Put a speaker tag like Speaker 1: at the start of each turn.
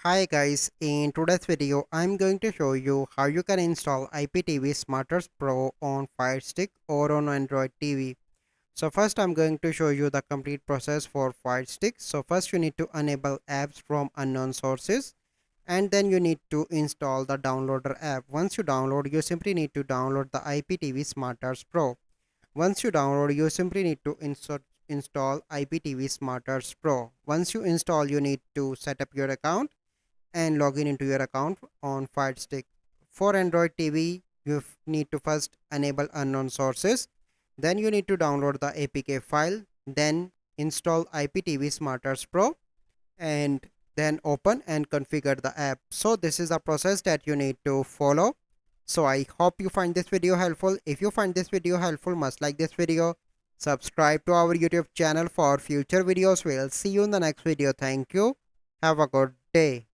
Speaker 1: Hi guys, in today's video I'm going to show you how you can install Iptv Smarters Pro on Firestick or on Android TV. So first I'm going to show you the complete process for Firestick. So first you need to enable apps from unknown sources, and then you need to install the downloader app. Once you download, you simply need to download the Iptv Smarters Pro. Once you download, you simply need to install Iptv Smarters Pro. Once you install, you need to set up your account and log in into your account on Fire Stick. For Android TV, you need to first enable unknown sources. Then you need to download the APK file. Then install IPTV Smarters Pro and then open and configure the app. So this is the process that you need to follow. So I hope you find this video helpful. If you find this video helpful, must like this video. Subscribe to our YouTube channel for future videos. We'll see you in the next video. Thank you. Have a good day.